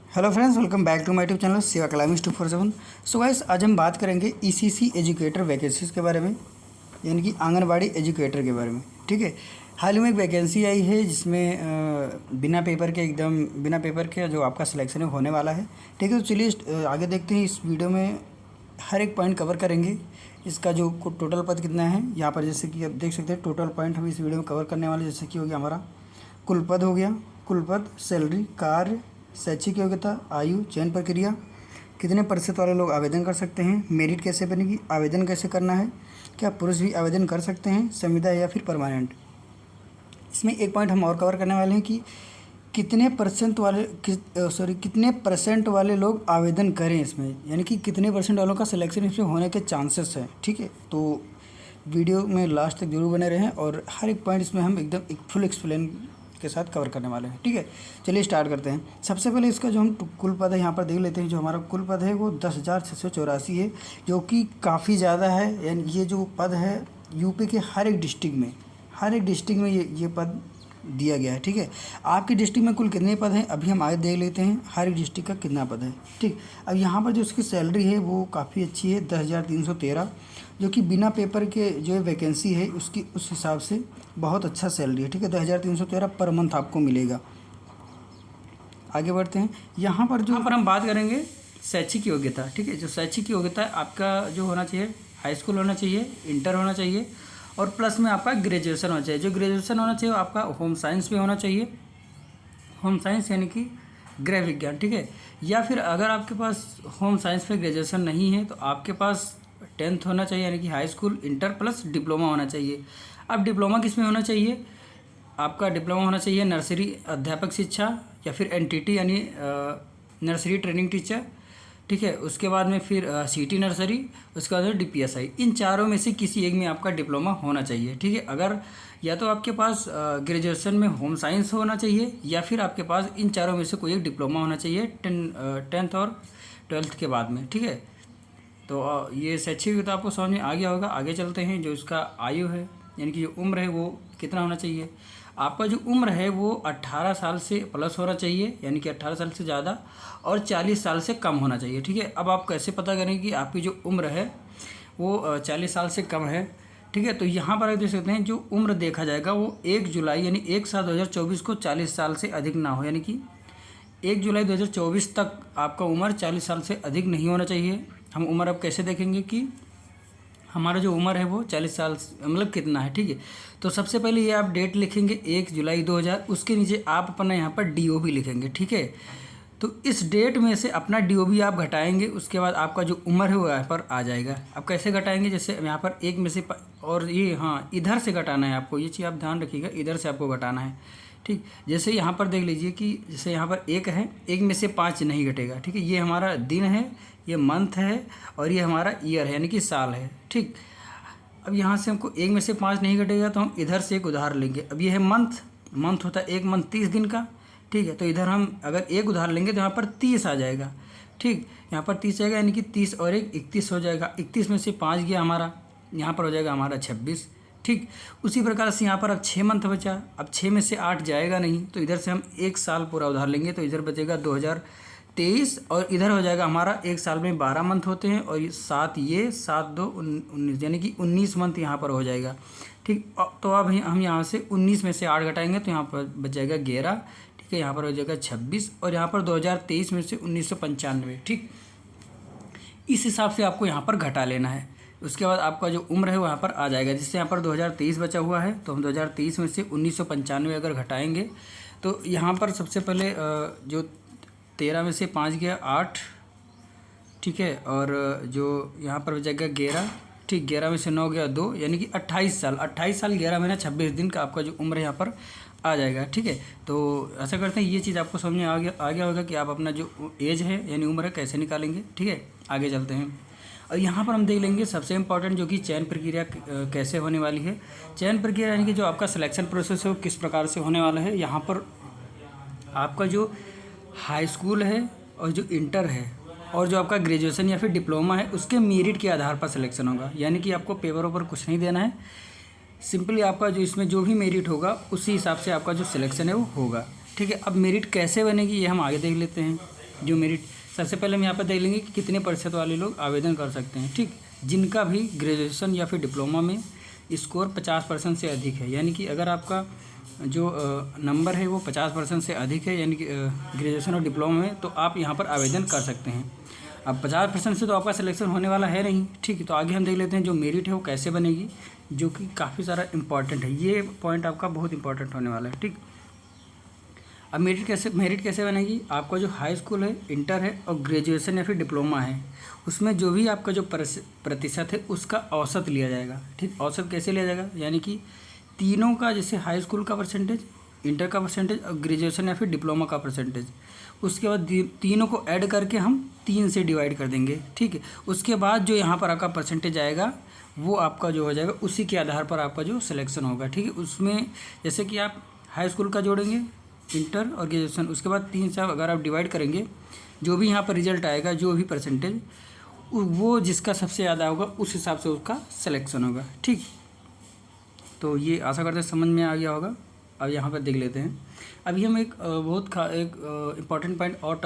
Hello friends, welcome back to my YouTube channel Seva climbing 247। So guys, आज हम बात करेंगे ईसीसी एजुकेटर वैकेंसीज़ के बारे में, यानी कि आंगनबाड़ी एजुकेटर के बारे में। ठीक है, हाल ही में एक वैकेंसी आई है जिसमें बिना पेपर के जो आपका सिलेक्शन होने वाला है। ठीक है, तो चलिए आगे देखते हैं। इस वीडियो में हर एक पॉइंट कवर करेंगे। इसका जो टोटल पद कितना है यहाँ पर, जैसे कि आप देख सकते हैं टोटल पॉइंट हम इस वीडियो में कवर करने वाले। जैसे कि हो गया हमारा कुल पद, हो गया कुल पद, सैलरी, कार्य, शैक्षिक योग्यता, आयु, चयन प्रक्रिया, कितने प्रतिशत वाले लोग आवेदन कर सकते हैं, मेरिट कैसे बनेगी, आवेदन कैसे करना है, क्या पुरुष भी आवेदन कर सकते हैं, संविदा या फिर परमानेंट। इसमें एक पॉइंट हम और कवर करने वाले हैं कि कितने परसेंट वाले लोग आवेदन करें इसमें, यानी कि कितने परसेंट वालों का सिलेक्शन इसमें होने के चांसेस हैं। ठीक है, तो वीडियो में लास्ट तक जरूर बने रहें और हर एक पॉइंट इसमें हम एकदम एक फुल एक्सप्लेन के साथ कवर करने वाले हैं। ठीक है, चलिए स्टार्ट करते हैं। सबसे पहले इसका जो हम कुल पद है यहाँ पर देख लेते हैं। जो हमारा कुल पद है वो 10,684 है, जो कि काफ़ी ज़्यादा है। यानी ये जो पद है यूपी के हर एक डिस्ट्रिक्ट में ये पद दिया गया है। ठीक है, आपकी डिस्ट्रिक्ट में कुल कितने पद हैं अभी हम आगे देख लेते हैं, हर एक डिस्ट्रिक्ट का कितना पद है। ठीक, अब यहाँ पर जो उसकी सैलरी है वो काफ़ी अच्छी है, 10,313, जो कि बिना पेपर के जो वैकेंसी है उसकी उस हिसाब से बहुत अच्छा सैलरी है। ठीक है, 10,313 पर मंथ आपको मिलेगा। आगे बढ़ते हैं। यहाँ पर हम बात करेंगे शैक्षिक योग्यता। ठीक है, जो शैक्षिक योग्यता है आपका जो होना चाहिए, हाई स्कूल होना चाहिए, इंटर होना चाहिए और प्लस में आपका ग्रेजुएशन होना चाहिए। जो ग्रेजुएशन होना चाहिए आपका होम साइंस में होना चाहिए, होम साइंस यानी कि गृह विज्ञान। ठीक है, या फिर अगर आपके पास होम साइंस में ग्रेजुएशन नहीं है तो आपके पास 10th होना चाहिए, यानी कि high school, inter plus diploma होना चाहिए। अब डिप्लोमा किस में होना चाहिए? आपका डिप्लोमा होना चाहिए नर्सरी अध्यापक शिक्षा या फिर एनटीटी यानी नर्सरी ट्रेनिंग टीचर। ठीक है, उसके बाद में फिर सिटी नर्सरी, उसके बाद में डीपीएसआई। इन चारों में से किसी एक में आपका डिप्लोमा होना चाहिए। ठीक है, अगर या तो आपके पास ग्रेजुएशन में होम साइंस होना चाहिए या फिर आपके पास इन चारों में से कोई एक डिप्लोमा होना चाहिए 10th और 12th के बाद में। ठीक है, तो ये शैक्षिक योग्यता आपको समझ में आ गया होगा। आगे चलते हैं। जो इसका आयु है यानी कि जो उम्र है वो कितना होना चाहिए? आपका जो उम्र है वो 18 साल से प्लस होना चाहिए, यानी कि 18 साल से ज़्यादा, और 40 साल से कम होना चाहिए। ठीक है, अब आप कैसे पता करें कि आपकी जो उम्र है वो 40 साल से कम है? ठीक है, तो यहाँ पर आप देख सकते हैं जो उम्र देखा जाएगा वो 1 जुलाई यानी 1/7/2024 को 40 साल से अधिक ना हो, यानी कि 1 जुलाई 2024 तक आपका उम्र 40 साल से अधिक नहीं होना चाहिए। हम उम्र अब कैसे देखेंगे कि हमारा जो उम्र है वो 40 साल मतलब कितना है। ठीक है, तो सबसे पहले ये आप डेट लिखेंगे 1 जुलाई 2000, उसके नीचे आप अपना यहाँ पर डीओबी लिखेंगे। ठीक है, तो इस डेट में से अपना डीओबी आप घटाएंगे, उसके बाद आपका जो उम्र है वो यहाँ पर आ जाएगा। अब कैसे घटाएंगे? जैसे यहाँ पर एक में से और ये हाँ इधर से घटाना है आपको, ये चीज़ आप ध्यान रखिएगा, इधर से आपको घटाना है। ठीक, जैसे यहाँ पर देख लीजिए कि जैसे यहाँ पर 1 है, 1 में से 5 नहीं घटेगा। ठीक है, ये हमारा दिन है, ये मंथ है और ये हमारा ईयर है यानी कि साल है। ठीक, अब यहाँ से हमको 1 में से 5 नहीं घटेगा तो हम इधर से एक उधार लेंगे। अब ये है मंथ होता है 1 मंथ 30 दिन का। ठीक है, तो इधर हम अगर एक उधार लेंगे तो यहाँ पर 30 आ जाएगा। ठीक, यहाँ पर 30 आएगा यानी कि 30 और 1 31 हो जाएगा। 31 में से 5 गया हमारा, यहाँ पर हो जाएगा हमारा 26। ठीक, उसी प्रकार से यहाँ पर अब 6 मंथ बचा। अब 6 में से 8 जाएगा नहीं तो इधर से हम 1 साल पूरा उधार लेंगे, तो इधर बचेगा 2023 और इधर हो जाएगा हमारा 1 साल में 12 मंथ होते हैं और 7 2 19 यानी कि 19 मंथ यहाँ पर हो जाएगा। ठीक, तो अब हम यहाँ से 19 में से 8 घटाएंगे तो यहाँ पर बच जाएगा 11। ठीक है, यहाँ पर हो जाएगा 26 और यहाँ पर 2023 में से 1995। ठीक, इस हिसाब से आपको यहाँ पर घटा लेना है। उसके बाद आपका जो उम्र है वो यहाँ पर आ जाएगा। जिससे यहाँ पर 2023 बचा हुआ है तो हम 2023 में से 1995 अगर घटाएंगे तो यहाँ पर सबसे पहले जो 13 में से 5 गया 8। ठीक है, और जो यहाँ पर बचेगा 11। ठीक, 11 में से 9 गया 2, यानी कि 28 साल 11 महीना 26 दिन का आपका जो उम्र यहाँ पर आ जाएगा। ठीक है, तो ऐसा करते हैं, ये चीज़ आपको समझ में आ गया होगा कि आप अपना जो एज है यानी उम्र है कैसे निकालेंगे। ठीक है, आगे चलते हैं और यहाँ पर हम देख लेंगे सबसे इम्पॉर्टेंट जो कि चयन प्रक्रिया कैसे होने वाली है। चयन प्रक्रिया यानी कि जो आपका सिलेक्शन प्रोसेस है वो किस प्रकार से होने वाला है। यहाँ पर आपका जो हाई स्कूल है और जो इंटर है और जो आपका ग्रेजुएशन या फिर डिप्लोमा है उसके मेरिट के आधार पर सिलेक्शन होगा, यानी कि आपको पेपरों पर कुछ नहीं देना है। सिंपली आपका जो इसमें जो भी मेरिट होगा उसी हिसाब से आपका जो सिलेक्शन है वो होगा। ठीक है, अब मेरिट कैसे बनेगी ये हम आगे देख लेते हैं। जो मेरिट, सबसे पहले हम यहाँ पर देख लेंगे कि कितने प्रतिशत वाले लोग आवेदन कर सकते हैं। ठीक, जिनका भी ग्रेजुएशन या फिर डिप्लोमा में स्कोर 50% से अधिक है, यानी कि अगर आपका जो नंबर है वो 50% से अधिक है, यानी कि ग्रेजुएशन और डिप्लोमा में, तो आप यहाँ पर आवेदन कर सकते हैं। अब 50% से तो आपका सिलेक्शन होने वाला है नहीं। ठीक, तो आगे हम देख लेते हैं जो मेरिट है वो कैसे बनेगी, जो कि काफ़ी सारा इंपॉर्टेंट है। ये पॉइंट आपका बहुत इंपॉर्टेंट होने वाला है। ठीक, अब मेरिट कैसे बनेगी, आपका जो हाई स्कूल है, इंटर है और ग्रेजुएशन या फिर डिप्लोमा है, उसमें जो भी आपका जो प्रतिशत है उसका औसत लिया जाएगा। ठीक, औसत कैसे लिया जाएगा, यानी कि तीनों का, जैसे हाई स्कूल का परसेंटेज, इंटर का परसेंटेज और ग्रेजुएशन या फिर डिप्लोमा का परसेंटेज, उसके बाद तीनों को ऐड करके हम 3 से डिवाइड कर देंगे। ठीक है, उसके बाद जो यहाँ पर आपका परसेंटेज आएगा वो आपका जो हो जाएगा, उसी के आधार पर आपका जो सिलेक्शन होगा। ठीक है, उसमें जैसे कि आप हाई स्कूल का जोड़ेंगे, इंटर और ग्रेजुएशन, उसके बाद 3 से अगर आप डिवाइड करेंगे, जो भी यहाँ पर रिजल्ट आएगा, जो भी परसेंटेज, वो जिसका सबसे ज़्यादा होगा उस हिसाब से उसका सिलेक्शन होगा। ठीक, तो ये आशा करते हैं समझ में आ गया होगा। अब यहाँ पर देख लेते हैं, अभी हम एक इम्पॉर्टेंट पॉइंट और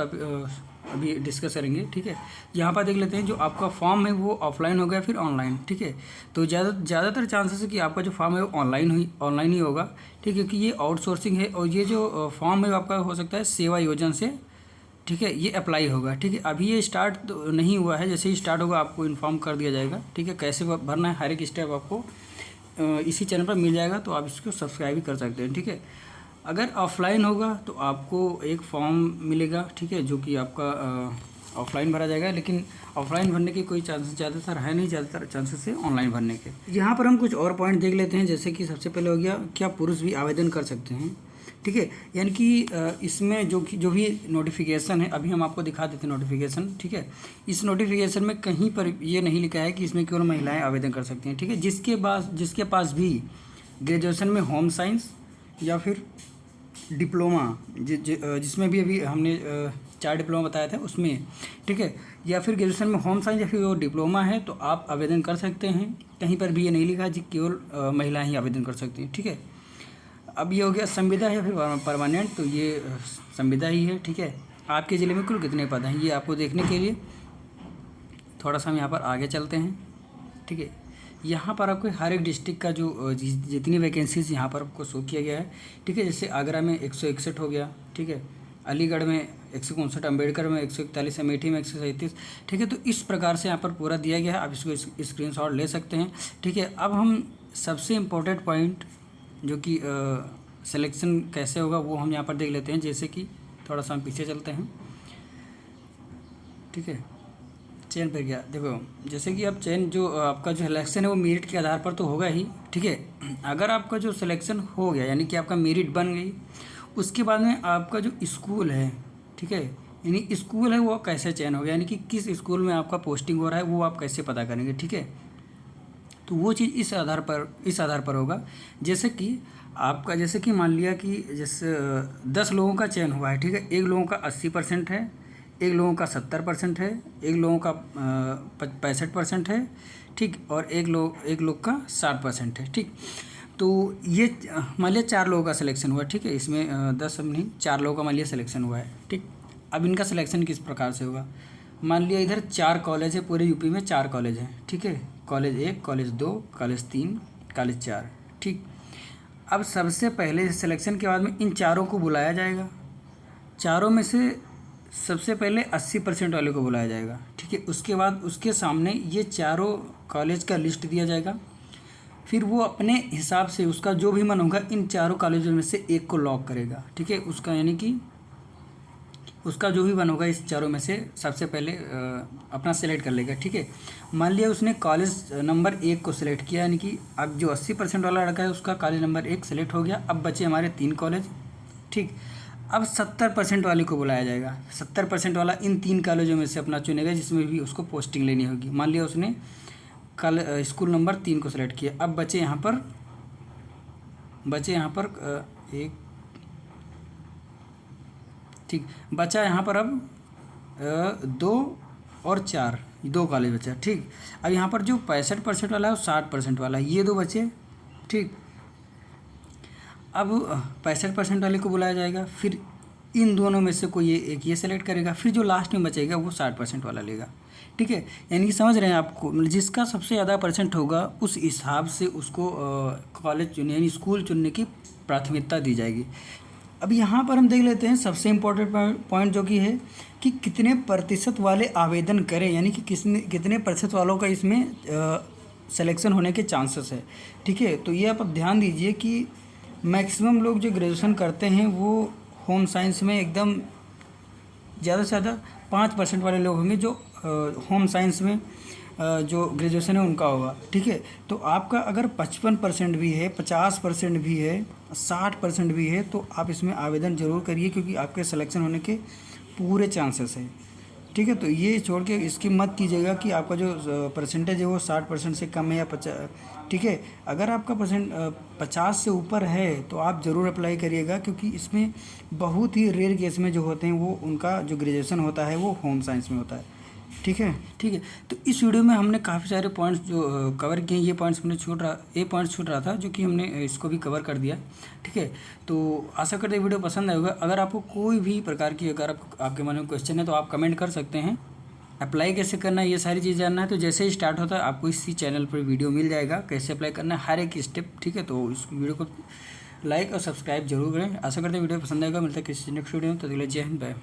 अभी डिस्कस करेंगे। ठीक है, यहाँ पर देख लेते हैं जो आपका फॉर्म है वो ऑफलाइन होगा फिर ऑनलाइन। ठीक है, तो ज़्यादातर चांसेस है कि आपका जो फॉर्म है वो ऑनलाइन ही होगा। ठीक है, क्योंकि ये आउटसोर्सिंग है और ये जो फॉर्म है आपका हो सकता है सेवा योजना से, ठीक है, ये अप्लाई होगा। ठीक है, अभी ये स्टार्ट तो नहीं हुआ है, जैसे ही स्टार्ट होगा आपको इन्फॉर्म कर दिया जाएगा। ठीक है, कैसे भरना है हर एक स्टेप आपको इसी चैनल पर मिल जाएगा, तो आप इसको सब्सक्राइब भी कर सकते हैं। ठीक है, अगर ऑफलाइन होगा तो आपको एक फॉर्म मिलेगा। ठीक है, जो कि आपका ऑफलाइन भरा जाएगा, लेकिन ऑफलाइन भरने के कोई चांसेस ज़्यादातर है नहीं, ज़्यादातर चांसेस है ऑनलाइन भरने के। यहाँ पर हम कुछ और पॉइंट देख लेते हैं, जैसे कि सबसे पहले हो गया, क्या पुरुष भी आवेदन कर सकते हैं। ठीक है, यानी कि इसमें जो भी नोटिफिकेशन है, अभी हम आपको दिखा देते हैं नोटिफिकेशन। ठीक है, इस नोटिफिकेशन में कहीं पर ये नहीं लिखा है कि इसमें केवल महिलाएं आवेदन कर सकती हैं। ठीक है, जिसके पास भी ग्रेजुएशन में होम साइंस या फिर डिप्लोमा, जिसमें भी अभी हमने 4 डिप्लोमा बताया था उसमें, ठीक है, या फिर ग्रेजुएशन में होम साइंस या फिर वो डिप्लोमा है, तो आप आवेदन कर सकते हैं। कहीं पर भी ये नहीं लिखा है कि केवल महिलाएं ही आवेदन कर सकती हैं। ठीक है, अब ये हो गया संविदा या फिर परमानेंट, तो ये संविदा ही है। ठीक है, आपके ज़िले में कुल कितने पद हैं ये आपको देखने के लिए थोड़ा सा हम यहाँ पर आगे चलते हैं। ठीक है, यहाँ पर आपको हर एक डिस्ट्रिक्ट का जो जितनी वैकेंसीज यहाँ पर आपको शो किया गया है। ठीक है, जैसे आगरा में 161 हो गया। ठीक है, अलीगढ़ में 159, अम्बेडकर में 141, अमेठी में 137। ठीक है, तो इस प्रकार से यहाँ पर पूरा दिया गया है, आप इसको स्क्रीनशॉट ले सकते हैं। ठीक है, अब हम सबसे इम्पोर्टेंट पॉइंट जो कि सिलेक्शन कैसे होगा वो हम यहाँ पर देख लेते हैं। जैसे कि थोड़ा सा हम पीछे चलते हैं। ठीक है, चयन पर गया, देखो जैसे कि अब चयन जो आपका जो सिलेक्शन है वो मेरिट के आधार पर तो होगा ही। ठीक है, अगर आपका जो सिलेक्शन हो गया, यानी कि आपका मेरिट बन गई, उसके बाद में आपका जो स्कूल है, ठीक है, यानी स्कूल है वो कैसे चयन होगा, यानी कि किस स्कूल में आपका पोस्टिंग हो रहा है वो आप कैसे पता करेंगे। ठीक है, तो वो चीज़ इस आधार पर होगा। जैसे कि आपका, जैसे कि मान लिया कि जैसे 10 लोगों का चयन हुआ है। ठीक है, एक लोगों का 80% है, एक लोगों का 70% है, एक लोगों का 65% है। ठीक, और एक लोग का 60% है। ठीक, तो ये मान लिया 4 लोगों का सिलेक्शन हुआ। ठीक है, इसमें 10 नहीं 4 लोगों का मान लिया सिलेक्शन हुआ है। ठीक, अब इनका सिलेक्शन किस प्रकार से होगा, मान लिया इधर 4 कॉलेज है, पूरे यूपी में 4 कॉलेज हैं। ठीक है, कॉलेज 1, कॉलेज 2, कॉलेज 3, कॉलेज 4। ठीक, अब सबसे पहले सिलेक्शन के बाद में इन चारों को बुलाया जाएगा। चारों में से सबसे पहले 80% वाले को बुलाया जाएगा। ठीक है, उसके बाद उसके सामने ये चारों कॉलेज का लिस्ट दिया जाएगा। फिर वो अपने हिसाब से उसका जो भी मन होगा इन चारों कॉलेजों में से एक को लॉक करेगा। ठीक है, उसका यानी कि उसका जो भी मन होगा इस चारों में से सबसे पहले अपना सेलेक्ट कर लेगा। ठीक है, मान लिया उसने कॉलेज नंबर 1 को सिलेक्ट किया, यानी कि अब जो 80% वाला लड़का है उसका कॉलेज नंबर 1 सेलेक्ट हो गया। अब बचे हमारे 3 कॉलेज। ठीक, अब 70% वाले को बुलाया जाएगा। 70% वाला इन 3 कॉलेजों में से अपना चुनेगा जिसमें भी उसको पोस्टिंग लेनी होगी। मान लिया उसने स्कूल नंबर 3 को सिलेक्ट किया। अब बचे यहाँ पर एक, ठीक, बचा यहाँ पर अब 2 और 4, 2 कॉलेज बचा। ठीक, अब यहाँ पर जो 65% वाला है और 60% वाला है, ये 2 बचे। ठीक, अब 65% वाले को बुलाया जाएगा। फिर इन दोनों में से कोई एक ये सेलेक्ट करेगा, फिर जो लास्ट में बचेगा वो 60% वाला लेगा। ठीक है, यानी कि समझ रहे हैं आपको, मतलब जिसका सबसे ज़्यादा परसेंट होगा उस हिसाब से उसको कॉलेज चुनने यानी स्कूल चुनने की प्राथमिकता दी जाएगी। अब यहाँ पर हम देख लेते हैं सबसे इम्पोर्टेंट पॉइंट जो कि है कि कितने प्रतिशत वाले आवेदन करें, यानी कि कितने प्रतिशत वालों का इसमें सिलेक्शन होने के चांसेस है। ठीक है, तो ये आप ध्यान दीजिए कि मैक्सिमम लोग जो ग्रेजुएशन करते हैं वो होम साइंस में एकदम ज़्यादा से ज़्यादा 5% वाले लोग होंगे जो होम साइंस में जो ग्रेजुएशन है उनका होगा। ठीक है, तो आपका अगर 55% भी है, 50% भी है, 60% भी है, तो आप इसमें आवेदन ज़रूर करिए, क्योंकि आपके सिलेक्शन होने के पूरे चांसेस हैं। ठीक है, तो ये छोड़ के इसकी मत कीजिएगा कि आपका जो परसेंटेज है वो 60% से कम है या 50। ठीक है, अगर आपका 50 से ऊपर है तो आप ज़रूर अप्लाई करिएगा, क्योंकि इसमें बहुत ही रेयर केस में जो होते हैं वो उनका जो ग्रेजुएशन होता है वो होम साइंस में होता है। ठीक है, ठीक है। तो इस वीडियो में हमने काफ़ी सारे पॉइंट्स जो कवर किए, ये पॉइंट्स छूट रहा था जो कि हमने इसको भी कवर कर दिया। ठीक है, तो आशा करते वीडियो पसंद आएगा। अगर आपको कोई भी प्रकार की अगर आपके मन में क्वेश्चन है तो आप कमेंट कर सकते हैं। अप्लाई कैसे करना है ये सारी चीज़ जानना है तो जैसे ही स्टार्ट होता है आपको इसी चैनल पर वीडियो मिल जाएगा कैसे अप्लाई करना है, हर एक स्टेप। ठीक है, तो इस वीडियो को लाइक और सब्सक्राइब जरूर करें। आशा करते हैं वीडियो पसंद आएगा। मिलता है किसी नेक्स्ट वीडियो में, तो जय हिंद, बाय।